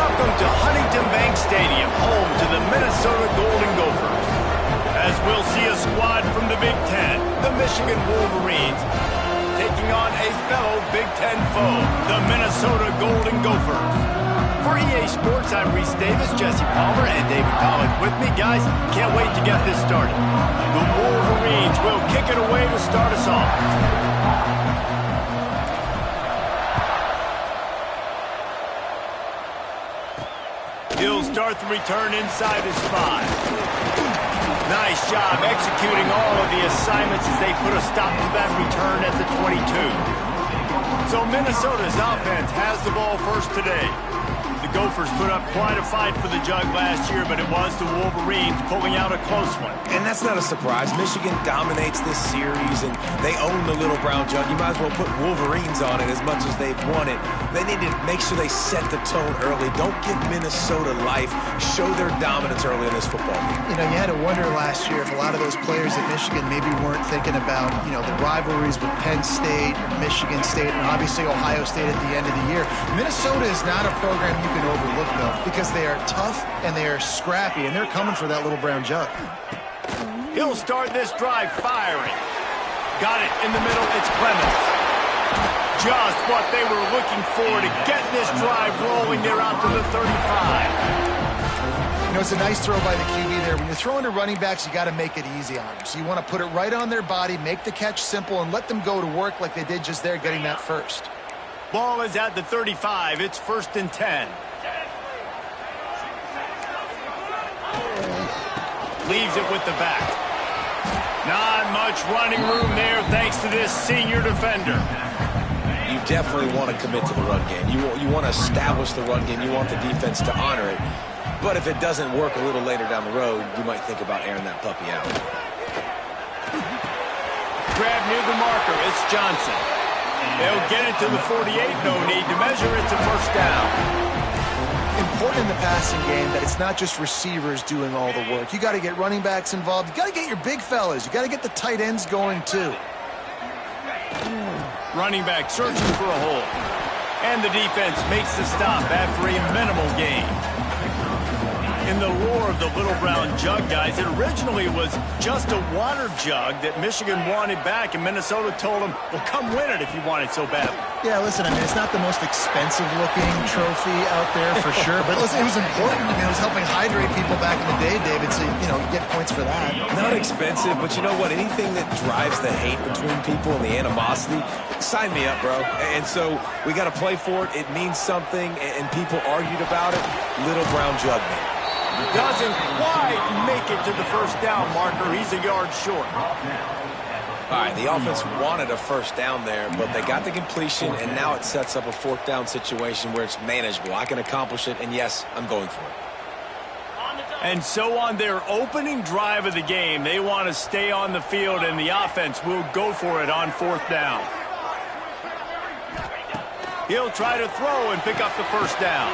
Welcome to Huntington Bank Stadium, home to the Minnesota Golden Gophers. As we'll see a squad from the Big Ten, the Michigan Wolverines, taking on a fellow Big Ten foe, the Minnesota Golden Gophers. For EA Sports, I'm Reese Davis, Jesse Palmer, and David Pollack with me. Guys, can't wait to get this started. The Wolverines will kick it away to start us off. He'll start the return inside his 5. Nice job executing all of the assignments as they put a stop to that return at the 22. So Minnesota's offense has the ball first today. The Gophers put up quite a fight for the jug last year, but it was the Wolverines pulling out a close one. And that's not a surprise. Michigan dominates this series, and they own the little brown jug. You might as well put Wolverines on it as much as they've won it. They need to make sure they set the tone early. Don't give Minnesota life. Show their dominance early in this football game. You know, you had to wonder last year if a lot of those players at Michigan maybe weren't thinking about, you know, the rivalries with Penn State, Michigan State, and obviously Ohio State at the end of the year. Minnesota is not a program you can overlook, though, because they are tough and they are scrappy, and they're coming for that little brown jug. He'll start this drive firing. Got it in the middle. It's Clemens. Just what they were looking for to get this drive rolling. They're out to the 35. You know, it's a nice throw by the QB there. When you're throwing to running backs, you got to make it easy on them. So you want to put it right on their body, make the catch simple, and let them go to work like they did just there, getting that first. Ball is at the 35. It's 1st and 10. Leaves it with the back. Not much running room there thanks to this senior defender. You definitely want to commit to the run game. You want to establish the run game. You want the defense to honor it. But if it doesn't work a little later down the road, you might think about airing that puppy out. Grab near the marker. It's Johnson. They'll get it to the 48. No need to measure. It's a 1st down. Important in the passing game that it's not just receivers doing all the work. You got to get running backs involved. You got to get your big fellas. You got to get the tight ends going too. Running back searching for a hole. And the defense makes the stop after a minimal gain. In the lore of the little brown jug, guys, it originally was just a water jug that Michigan wanted back, and Minnesota told them, well, come win it if you want it so badly. Yeah, listen, I mean, it's not the most expensive-looking trophy out there for sure, but listen, it was important. I mean, it was helping hydrate people back in the day, David, so, you know, you get points for that. Not expensive, but you know what? Anything that drives the hate between people and the animosity, sign me up, bro. And so we got to play for it. It means something, and people argued about it. Little brown jug, man. Doesn't quite make it to the 1st down marker. He's a yard short. All right, the offense wanted a 1st down there, but they got the completion, and now it sets up a 4th down situation where it's manageable. I can accomplish it, and yes, I'm going for it. And so on their opening drive of the game, they want to stay on the field, and the offense will go for it on 4th down. He'll try to throw and pick up the 1st down.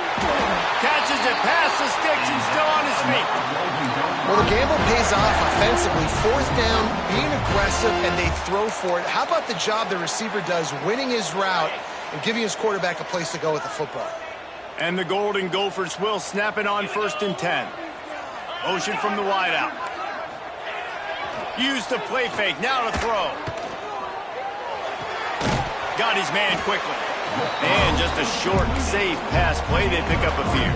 Catches it past the sticks and still on his feet. Well, the gamble pays off offensively. 4th down, being aggressive, and they throw for it. How about the job the receiver does winning his route and giving his quarterback a place to go with the football? And the Golden Gophers will snap it on 1st and 10. Motion from the wideout. Use the play fake. Now to throw. Got his man quickly. And just a short, safe pass play. They pick up a few.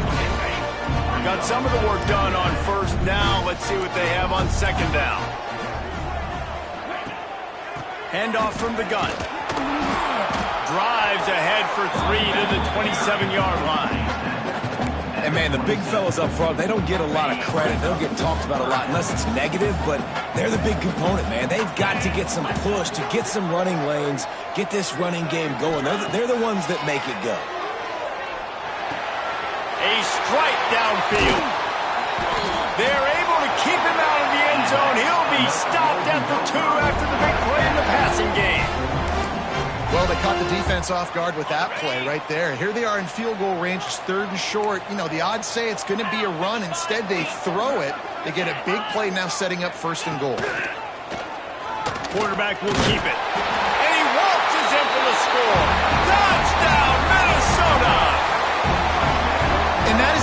Got some of the work done on 1st down. Let's see what they have on 2nd down. Handoff from the gun. Drives ahead for 3 to the 27-yard line. And, man, the big fellas up front, they don't get a lot of credit. They don't get talked about a lot unless it's negative, but they're the big component, man. They've got to get some push, to get some running lanes, get this running game going. They're the ones that make it go. A strike downfield. They're able to keep him out of the end zone. He'll be stopped at the 2 after the big play in the passing game. Well, they caught the defense off guard with that play right there. Here they are in field goal range. It's 3rd and short. You know, the odds say it's going to be a run. Instead, they throw it. They get a big play now setting up 1st and goal. Quarterback will keep it. And he waltzes in for the score. Touchdown, Minnesota! And that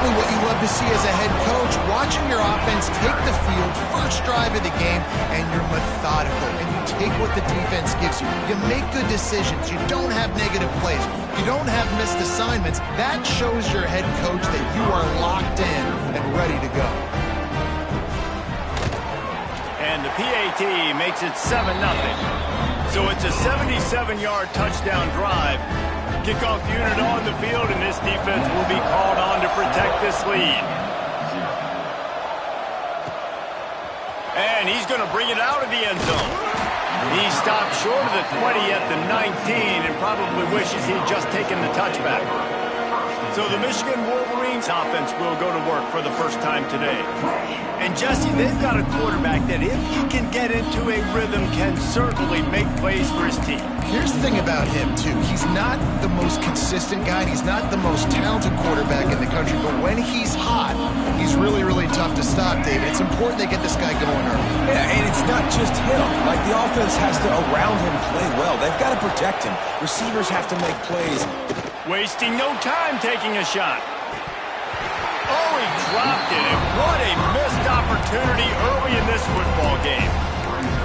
exactly what you love to see as a head coach, watching your offense take the field, first drive of the game, and you're methodical, and you take what the defense gives you. You make good decisions. You don't have negative plays. You don't have missed assignments. That shows your head coach that you are locked in and ready to go. And the PAT makes it 7-0. So it's a 77-yard touchdown drive. Kickoff unit on the field, and this defense will be called on to protect this lead. And he's going to bring it out of the end zone. He stopped short of the 20 at the 19 and probably wishes he'd just taken the touchback. So the Michigan Wolverines offense will go to work for the first time today. And Jesse, they've got a quarterback that if he can get into a rhythm can certainly make plays for his team. Here's the thing about him, too. He's not the most consistent guy. He's not the most talented quarterback in the country. But when he's hot, he's really, really tough to stop, David. It's important they get this guy going early. Yeah, and it's not just him. Like, the offense has to, around him, play well. They've got to protect him. Receivers have to make plays. Wasting no time taking a shot. Oh, he dropped it, and what a missed opportunity early in this football game.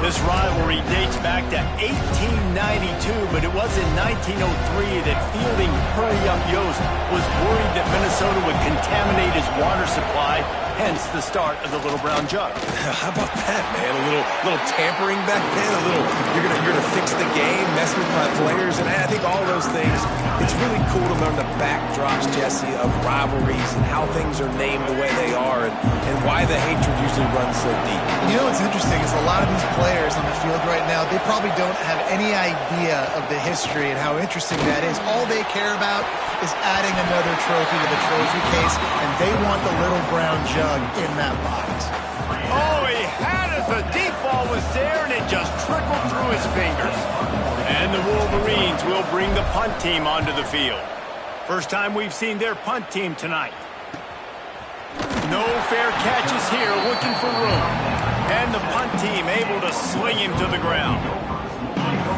This rivalry dates back to 1892, but it was in 1903 that fielding Hurry-Up Yost was worried that Minnesota would contaminate his water supply, hence the start of the Little Brown Jug. How about that, man? A little tampering back then, a little, you're gonna fix the game, mess with my players, and I think all those things, it's really cool to learn the backdrops, Jesse, of rivalries and how things are named the way they are and why the hatred usually runs so deep. You know what's interesting is a lot of these players on the field right now, they probably don't have any idea of the history and how interesting that is. All they care about is adding another trophy to the trophy case, and they want the Little Brown Jug in that box. Oh, he had it. The deep ball was there, and it just trickled through his fingers. And the Wolverines will bring the punt team onto the field. First time we've seen their punt team tonight. No fair catches here, looking for room. And the punt team able to sling him to the ground.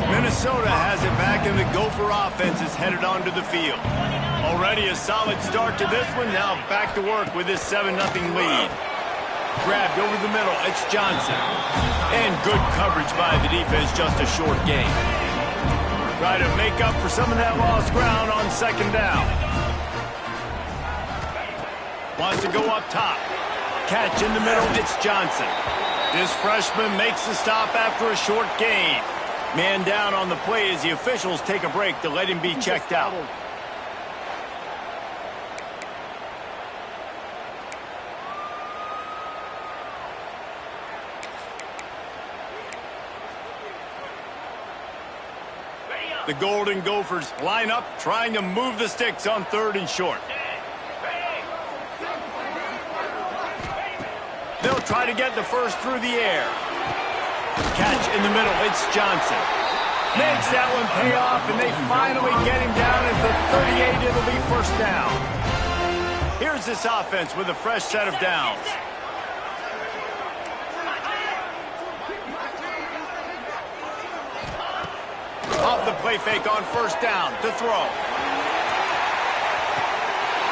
Minnesota has it back, and the Gopher offense is headed onto the field. Already a solid start to this one. Now back to work with this 7-0 lead. Grabbed over the middle. It's Johnson. And good coverage by the defense, just a short gain. Try to make up for some of that lost ground on second down. Wants to go up top. Catch in the middle. It's Johnson. This freshman makes the stop after a short gain. Man down on the play as the officials take a break to let him be checked out. The Golden Gophers line up, trying to move the sticks on 3rd and short. They'll try to get the first through the air. Catch in the middle, it's Johnson. Makes that one pay off, and they finally get him down at the 38. It'll be first down. Here's this offense with a fresh set of downs. Off the play fake on first down to throw.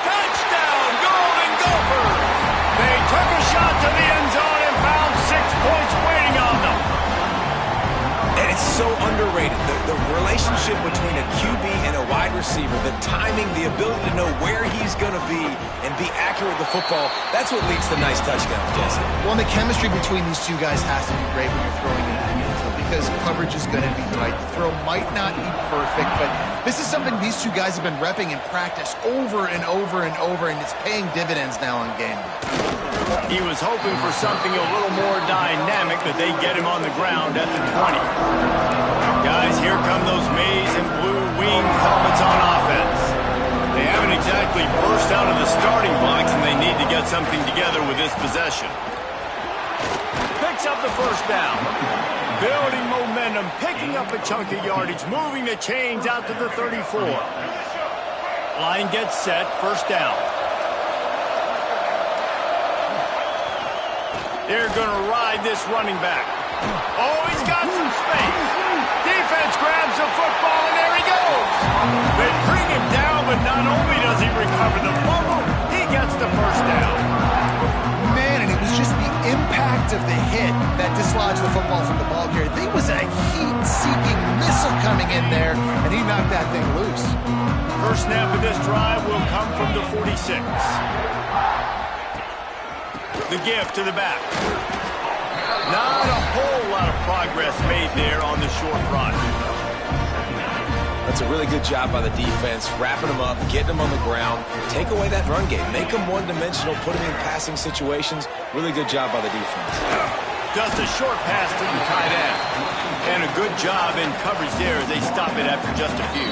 Touchdown, Golden Gophers! They took a shot to the end zone and found 6 points waiting on them. And it's so underrated. The relationship between a QB and a wide receiver, the timing, the ability to know where he's going to be and be accurate with the football, that's what leads to nice touchdowns, Jesse. Well, and the chemistry between these two guys has to be great when you're throwing it at him, because coverage is going to be right. The throw might not be perfect, but this is something these two guys have been repping in practice over and over and over, and it's paying dividends now on game day. He was hoping for something a little more dynamic, but they get him on the ground at the 20. Guys, here come those maize and blue winged helmets on offense. They haven't exactly burst out of the starting blocks, and they need to get something together with this possession. Picks up the first down. Building momentum, picking up a chunk of yardage, moving the chains out to the 34. Line gets set, first down. They're going to ride this running back. Oh, he's got some space. Defense grabs the football, and there he goes. They bring him down, but not only does he recover the fumble, he gets the first down. Man, and it was just the impact of the hit that dislodged the football from the ball carrier. There was a heat-seeking missile coming in there, and he knocked that thing loose. First snap of this drive will come from the 46. The give to the back. Not a whole lot of progress made there on the short run. That's a really good job by the defense, wrapping them up, getting them on the ground, take away that run game, make them one-dimensional, put them in passing situations. Really good job by the defense. Just a short pass to the tight end. And a good job in coverage there as they stop it after just a few.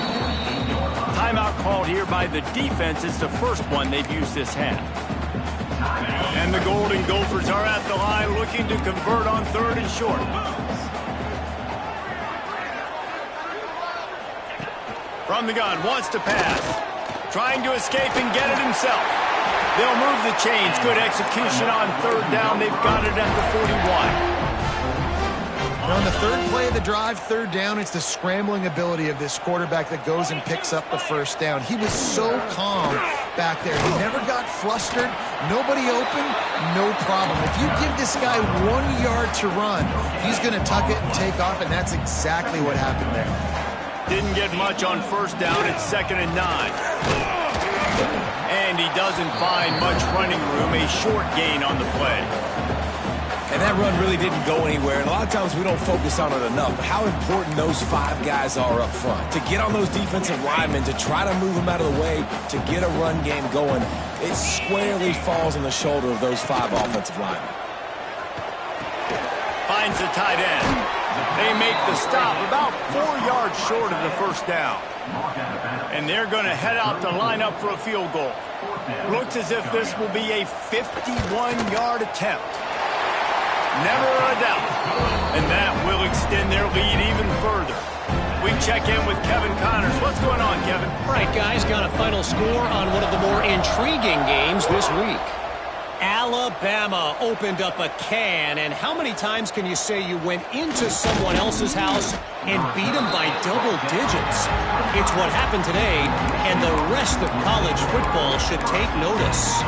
Timeout called here by the defense. It's the first one they've used this half. And the Golden Gophers are at the line looking to convert on 3rd and short. From the gun, wants to pass. Trying to escape and get it himself. They'll move the chains. Good execution on 3rd down. They've got it at the 41. And on the 3rd play of the drive, 3rd down, it's the scrambling ability of this quarterback that goes and picks up the first down. He was so calm back there. He never got flustered. Nobody open, no problem. If you give this guy 1 yard to run, he's going to tuck it and take off, and that's exactly what happened there. Didn't get much on 1st down. It's 2nd and 9. And he doesn't find much running room. A short gain on the play. And that run really didn't go anywhere, and a lot of times we don't focus on it enough, but how important those 5 guys are up front. To get on those defensive linemen, to try to move them out of the way, to get a run game going, it squarely falls on the shoulder of those 5 offensive linemen. Finds the tight end. They make the stop about 4 yards short of the first down. And they're going to head out to line up for a field goal. Looks as if this will be a 51-yard attempt. Never a doubt. And that will extend their lead even further. We check in with Kevin Connors. What's going on, Kevin? All right, guys, got a final score on one of the more intriguing games this week. Alabama opened up a can, and how many times can you say you went into someone else's house and beat them by double digits? It's what happened today, and the rest of college football should take notice.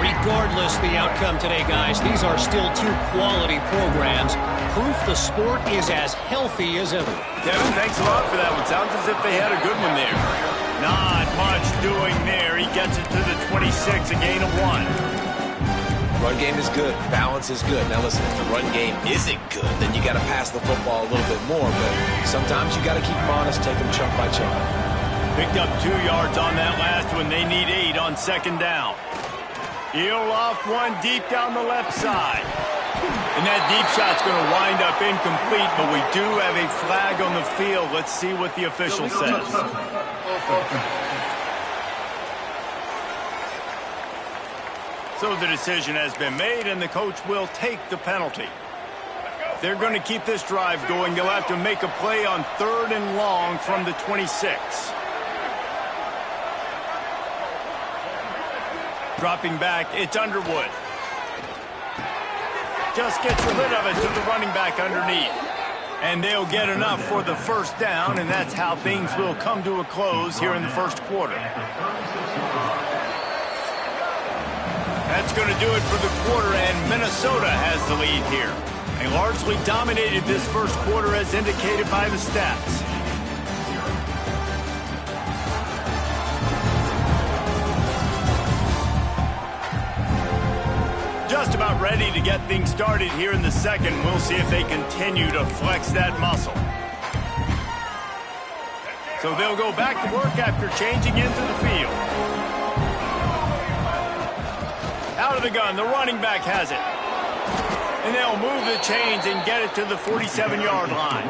Regardless the outcome today, guys, these are still 2 quality programs. Proof the sport is as healthy as ever. Kevin, thanks a lot for that one. Sounds as if they had a good one there. Not much doing there. He gets it to the 26, a gain of 1. Run game is good. Balance is good. Now listen, if the run game isn't good, then you got to pass the football a little bit more. But sometimes you got to keep them honest, take them chunk by chunk. Picked up 2 yards on that last one. They need 8 on 2nd down. He'll loft one deep down the left side. And that deep shot's going to wind up incomplete, but we do have a flag on the field. Let's see what the official says. So the decision has been made, and the coach will take the penalty. If they're going to keep this drive going, they'll have to make a play on 3rd and long from the 26. Dropping back, it's Underwood. Just gets rid of it to the running back underneath. And they'll get enough for the first down, and that's how things will come to a close here in the first quarter. That's going to do it for the quarter, and Minnesota has the lead here. They largely dominated this first quarter as indicated by the stats. Just about ready to get things started here in the second. We'll see if they continue to flex that muscle. So they'll go back to work after changing into the field. Out of the gun, the running back has it. And they'll move the chains and get it to the 47-yard line.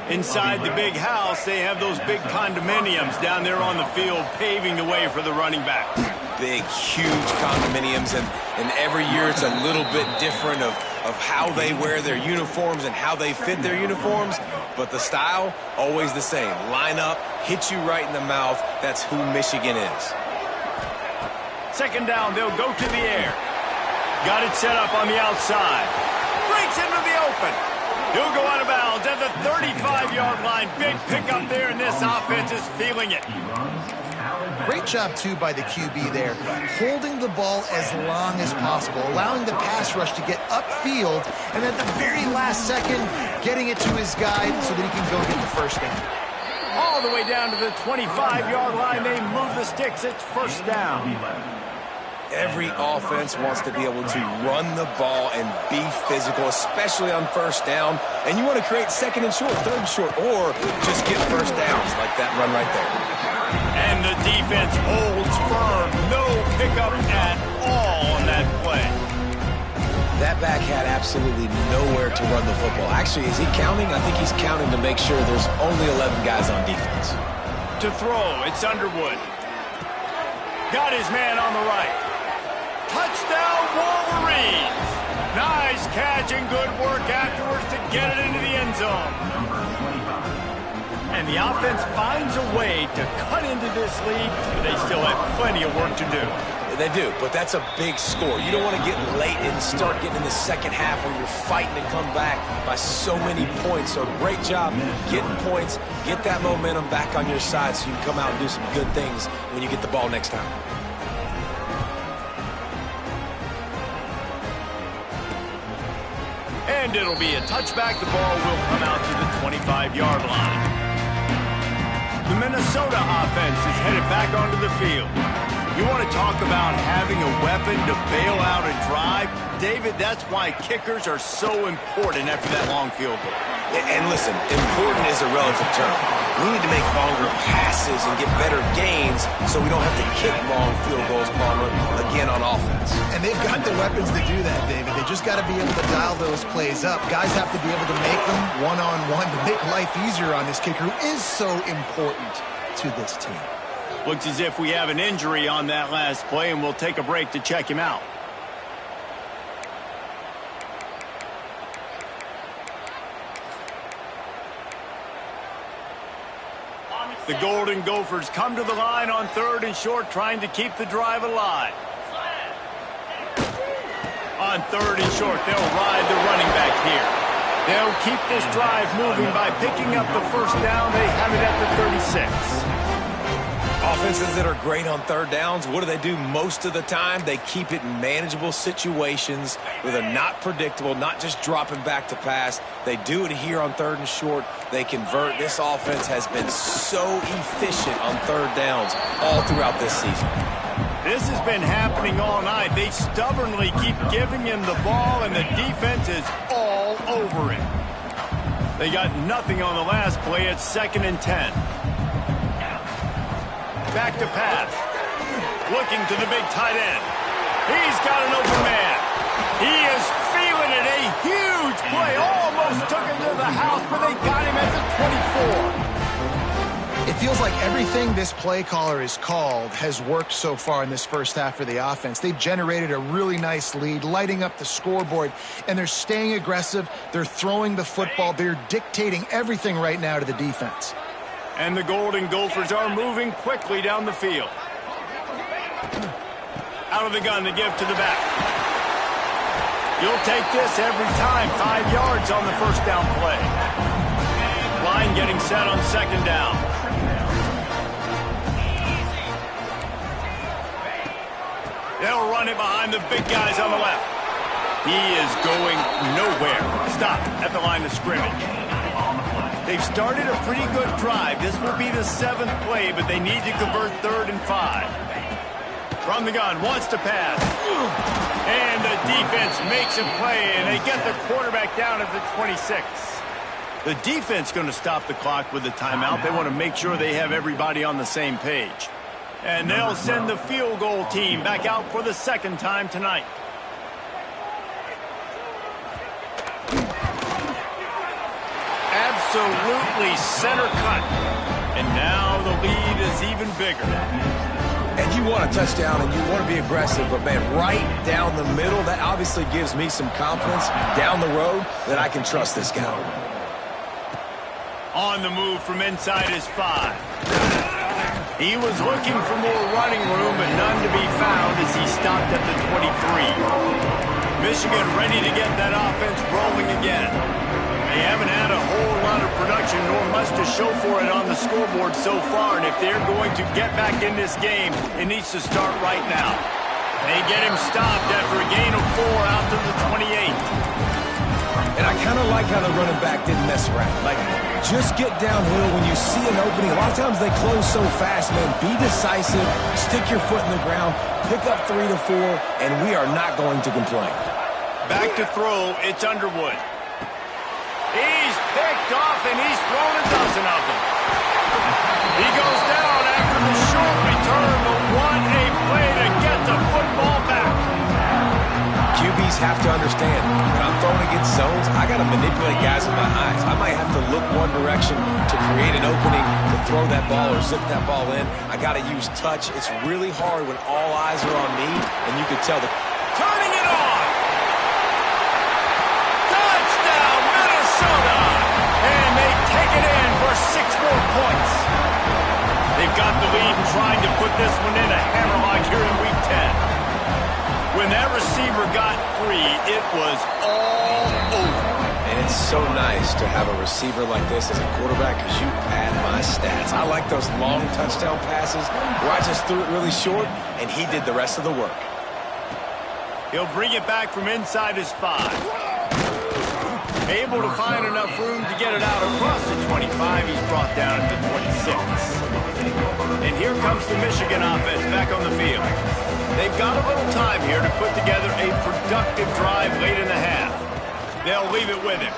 Inside the big house, they have those big condominiums down there on the field paving the way for the running backs. Big, huge condominiums, and every year it's a little bit different of how they wear their uniforms and how they fit their uniforms, but the style, always the same. Line up, hit you right in the mouth. That's who Michigan is. 2nd down, they'll go to the air. Got it set up on the outside. Breaks into the open. He'll go out of bounds at the 35-yard line. Big pickup there, and this offense is feeling it. Great job, too, by the QB there, holding the ball as long as possible, allowing the pass rush to get upfield, and at the very last second, getting it to his guy so that he can go get the first down. All the way down to the 25-yard line, they move the sticks. It's first down. Every offense wants to be able to run the ball and be physical, especially on first down. And you want to create second and short, third and short, or just get first downs like that run right there. And the defense holds firm. No pickup at all on that play. That back had absolutely nowhere to run the football. Actually, is he counting? I think he's counting to make sure there's only 11 guys on defense. To throw, it's Underwood. Got his man on the right. Touchdown, Wolverines! Nice catch and good work afterwards to get it into the end zone. And the offense finds a way to cut into this lead, but they still have plenty of work to do. They do, but that's a big score. You don't want to get late and start getting in the second half where you're fighting to come back by so many points. So great job getting points, get that momentum back on your side so you can come out and do some good things when you get the ball next time. And it'll be a touchback. The ball will come out to the 25-yard line. The Minnesota offense is headed back onto the field. You want to talk about having a weapon to bail out a drive? David, that's why kickers are so important after that long field goal. And listen, important is a relative term. We need to make longer passes and get better gains so we don't have to kick long field goals, Palmer, again on offense. And they've got the weapons to do that, David. They just got to be able to dial those plays up. Guys have to be able to make them one-on-one to make life easier on this kicker who is so important to this team. Looks as if we have an injury on that last play, and we'll take a break to check him out. The Golden Gophers come to the line on third and short, trying to keep the drive alive. On third and short, they'll ride the running back here. They'll keep this drive moving by picking up the first down. They have it at the 36. Offenses that are great on third downs, what do? Most of the time, they keep it in manageable situations where they're not predictable, not just dropping back to pass. They do it here on third and short. They convert. This offense has been so efficient on third downs all throughout this season. This has been happening all night. They stubbornly keep giving him the ball, and the defense is all over it. They got nothing on the last play. It's 2nd and 10. Back to pass. Looking to the big tight end. He's got an open man. He is feeling it. A huge play. Almost took him to the house, but they got him at the 24. It feels like everything this play caller has called has worked so far in this first half for the offense. They've generated a really nice lead, lighting up the scoreboard, and they're staying aggressive. They're throwing the football. They're dictating everything right now to the defense. And the Golden Gophers are moving quickly down the field. Out of the gun to give to the back. You'll take this every time. 5 yards on the first down play. Line getting set on second down. They'll run it behind the big guys on the left. He is going nowhere. Stop at the line of scrimmage. They've started a pretty good drive. This will be the 7th play, but they need to convert 3rd and 5. From the gun, wants to pass. And the defense makes a play, and they get the quarterback down at the 26. The defense going to stop the clock with a timeout. They want to make sure they have everybody on the same page. And they'll send the field goal team back out for the 2nd time tonight. Absolutely center cut. And now the lead is even bigger. And you want a touchdown and you want to be aggressive, but man, right down the middle, that obviously gives me some confidence down the road that I can trust this guy. On the move from inside his 5. He was looking for more running room, but none to be found as he stopped at the 23. Michigan ready to get that offense rolling again. They haven't had a whole lot of production nor much to show for it on the scoreboard so far, and if they're going to get back in this game, it needs to start right now. They get him stopped after a gain of 4 out to the 28. And I kind of like how the running back didn't mess around. Like, just get downhill when you see an opening. A lot of times they close so fast, man. Be decisive, stick your foot in the ground, pick up 3 to 4, and we are not going to complain. Back to throw, it's Underwood. He's picked off, and he's thrown a dozen of them. He goes down after the short return, but what a play to get the football back. QBs have to understand, when I'm throwing against zones, I got to manipulate guys with my eyes. I might have to look one direction to create an opening to throw that ball or zip that ball in. I got to use touch. It's really hard when all eyes are on me, and you can tell the... Turning it on! Touchdown, Minnesota! And they take it in for 6 more points. They've got the lead and trying to put this one in a hammerlock here in Week 10. When that receiver got free, it was all over. And it's so nice to have a receiver like this as a quarterback because you pad my stats. I like those long touchdown passes where I just threw it really short, and he did the rest of the work. He'll bring it back from inside his 5. Able to find enough room to get it out across the 25. He's brought down at the 26. And here comes the Michigan offense back on the field. They've got a little time here to put together a productive drive late in the half. They'll leave it with him.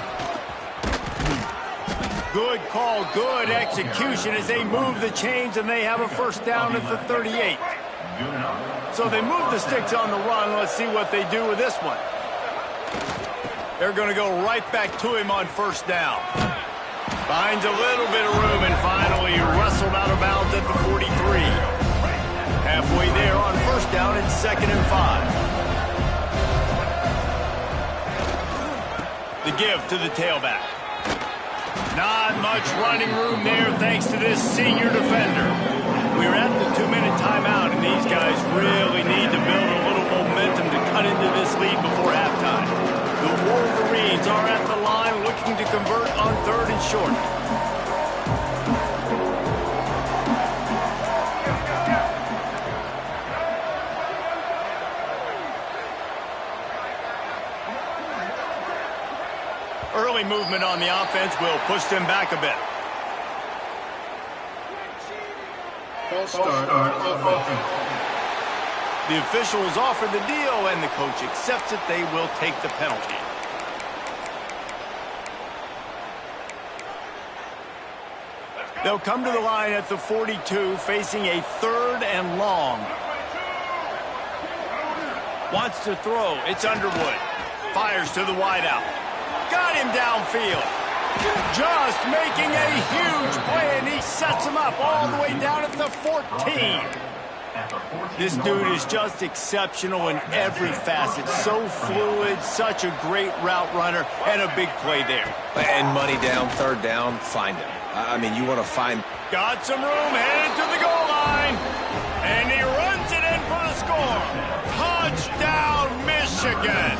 Good call, good execution as they move the chains, and they have a first down at the 38. So they move the sticks on the run. Let's see what they do with this one. They're going to go right back to him on first down. Finds a little bit of room and finally wrestled out of bounds at the 43. Halfway there on first down, it's 2nd and 5. The give to the tailback. Not much running room there thanks to this senior defender. We're at the 2-minute timeout, and these guys really need to build a little momentum to cut into this lead before halftime. The Wolverines are at the line looking to convert on 3rd and short. Early movement on the offense will push them back a bit. False start offense. The officials offer the deal, and the coach accepts it. They will take the penalty. They'll come to the line at the 42, facing a 3rd and long. Wants to throw. It's Underwood. Fires to the wideout. Got him downfield. Just making a huge play, and he sets him up all the way down at the 14. This dude is just exceptional in every facet. So fluid, such a great route runner, and a big play there. And money down, 3rd down, find him. I mean, you want to find... Got some room, headed to the goal line. And he runs it in for the score. Touchdown, Michigan.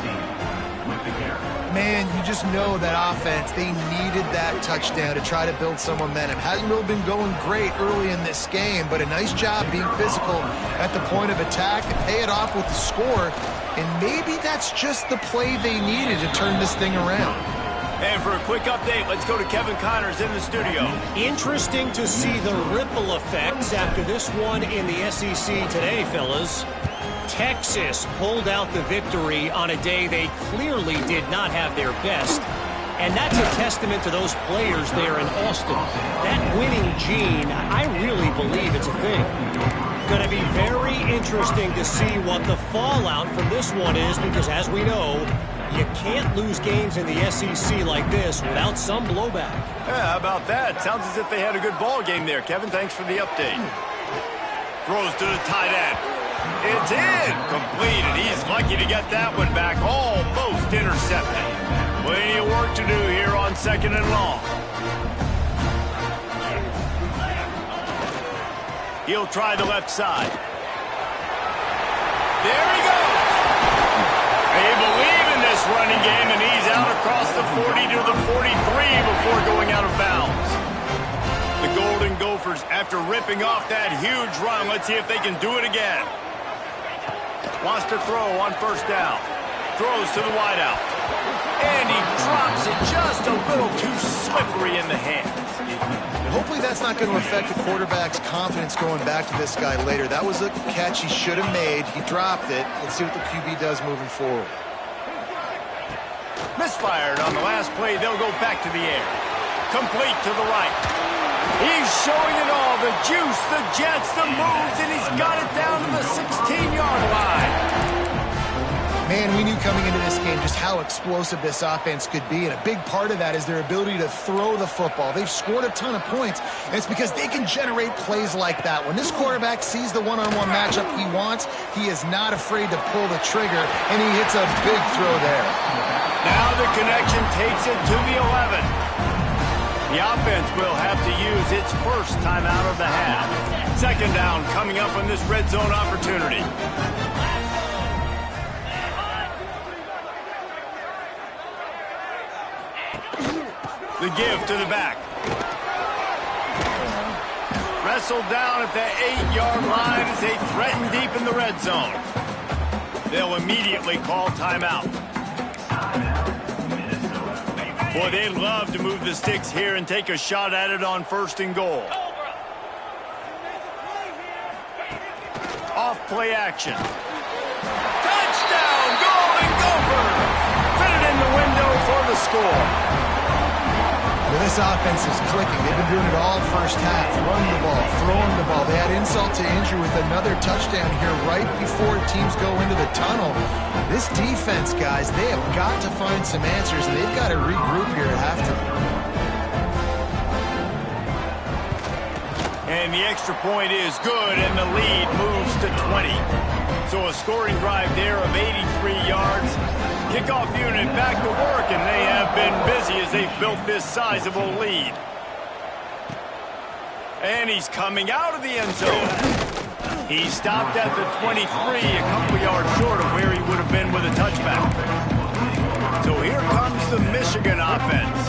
Man, you just know that offense, they needed that touchdown to try to build some momentum. Hasn't really been going great early in this game, but a nice job being physical at the point of attack and pay it off with the score. And maybe that's just the play they needed to turn this thing around. And for a quick update, let's go to Kevin Connors in the studio. Interesting to see the ripple effects after this one in the SEC today, fellas. Texas pulled out the victory on a day they clearly did not have their best. And that's a testament to those players there in Austin. That winning gene, I really believe it's a thing. Going to be very interesting to see what the fallout from this one is, because as we know, you can't lose games in the SEC like this without some blowback. Yeah, how about that? Sounds as if they had a good ball game there. Kevin, thanks for the update. Throws to the tight end. It's in. Completed. He's lucky to get that one back. Almost intercepted. Plenty of work to do here on 2nd and long. He'll try the left side. There he goes. They believe in this running game, and he's out across the 40 to the 43 before going out of bounds. The Golden Gophers, after ripping off that huge run, let's see if they can do it again. Wants to throw on first down. Throws to the wideout. And he drops it just a little too slippery in the hands. Hopefully that's not going to affect the quarterback's confidence going back to this guy later. That was a catch he should have made. He dropped it. Let's see what the QB does moving forward. Misfired on the last play. They'll go back to the air. Complete to the right. He's showing it all. The juice, the jets, the moves, and he's got it down to the 16-yard line. Man, we knew coming into this game just how explosive this offense could be, and a big part of that is their ability to throw the football. They've scored a ton of points, and it's because they can generate plays like that. When this quarterback sees the one-on-one matchup he wants, he is not afraid to pull the trigger, and he hits a big throw there. Now the connection takes it to the 11. The offense will have to use its first timeout of the half. Second down coming up on this red zone opportunity. The give to the back. Wrestled down at the 8-yard line as they threaten deep in the red zone. They'll immediately call timeout. Boy, they'd love to move the sticks here and take a shot at it on first and goal. Off play action. Touchdown, Golden Gophers! Fit it in the window for the score. Well, this offense is clicking. They've been doing it all first half. Running the ball, throwing the ball. They had insult to injury with another touchdown here right before teams go into the tunnel. This defense, guys, they have got to find some answers, and they've got to regroup here at halftime. And the extra point is good, and the lead moves to 20. So a scoring drive there of 83 yards. Kickoff unit back to work, and they have been busy as they've built this sizable lead. And he's coming out of the end zone. He stopped at the 23, a couple yards short of where he would have been with a touchback. So here comes the Michigan offense.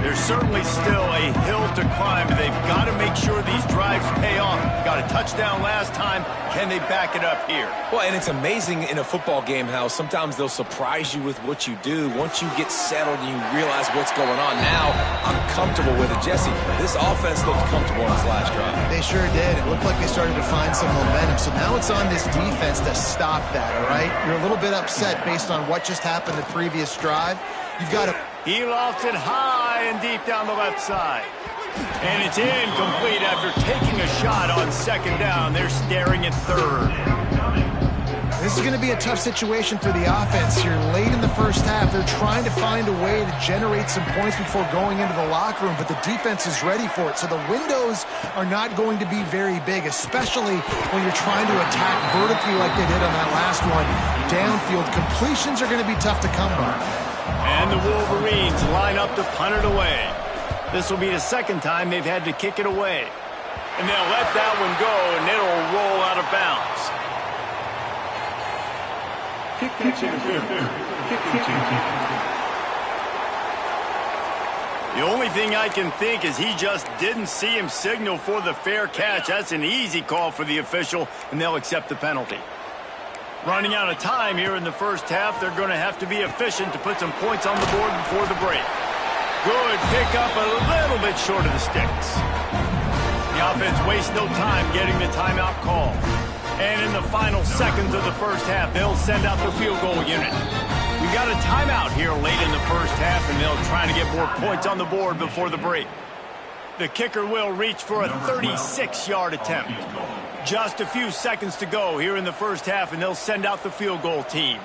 There's certainly still a hill to climb, but they've got to make sure these drives pay off. Got a touchdown last time. Can they back it up here? Well, and it's amazing in a football game how sometimes they'll surprise you with what you do. Once you get settled and you realize what's going on, now I'm comfortable with it. Jesse, this offense looked comfortable on this last drive. They sure did. It looked like they started to find some momentum. So now it's on this defense to stop that, all right? You're a little bit upset based on what just happened the previous drive. You've got to... He lofts it high and deep down the left side. And it's incomplete after taking a shot on second down. They're staring at third. This is going to be a tough situation for the offense here. Late in the first half, they're trying to find a way to generate some points before going into the locker room, but the defense is ready for it. So the windows are not going to be very big, especially when you're trying to attack vertically like they did on that last one. Downfield completions are going to be tough to come by. And the Wolverines line up to punt it away. This will be the second time they've had to kick it away. And they'll let that one go, and it'll roll out of bounds. The only thing I can think is he just didn't see him signal for the fair catch. That's an easy call for the official, and they'll accept the penalty. Running out of time here in the first half, they're going to have to be efficient to put some points on the board before the break. Good pickup, a little bit short of the sticks. The offense wastes no time getting the timeout call. And in the final seconds of the first half, they'll send out the field goal unit. We got a timeout here late in the first half, and they'll try to get more points on the board before the break. The kicker will reach for a 36-yard attempt. Just a few seconds to go here in the first half, and they'll send out the field goal team.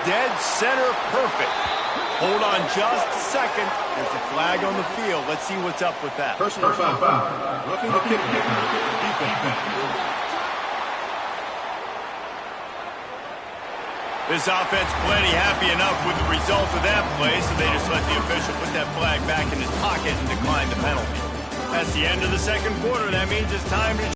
Dead center perfect. Hold on just a second. There's a flag on the field. Let's see what's up with that. Personal foul. Roughing the kick. Defense. This offense plenty happy enough with the result of that play, so they just let the official put that flag back in his pocket and decline the penalty. That's the end of the second quarter. That means it's time to